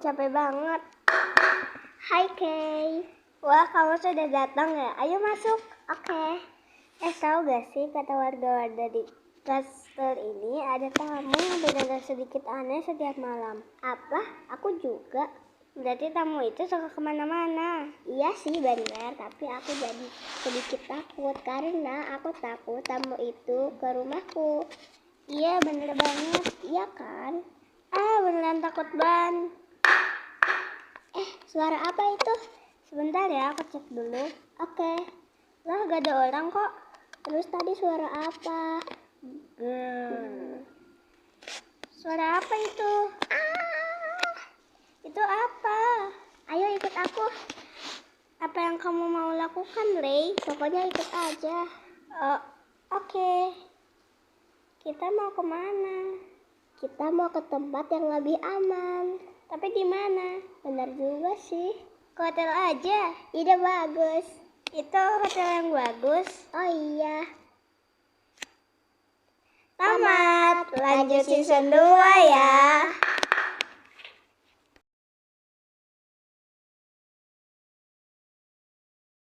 capek banget. Hai Kay. Wah, kamu sudah datang ya? Ayo masuk. Oke. Tahu gak sih kata warga-warga di kastel ini ada tamu yang benar-benar sedikit aneh setiap malam. Apa? Aku juga. Berarti tamu itu suka kemana-mana. Iya sih benar, tapi aku jadi sedikit takut karena aku takut tamu itu ke rumahku. Iya bener banget, iya kan? Beneran takut ban. Suara apa itu? Sebentar ya, aku cek dulu. Oke. Lah, gak ada orang kok. Terus tadi suara apa? Suara apa itu? Itu apa? Ayo ikut aku. Apa yang kamu mau lakukan, Ray? Pokoknya ikut aja. Oke. Kita mau kemana? Kita mau ke tempat yang lebih aman. Tapi di mana? Benar juga sih. Ke hotel aja. Ide bagus. Itu hotel yang bagus. Oh iya. Tamat. Lanjut season 2 ya.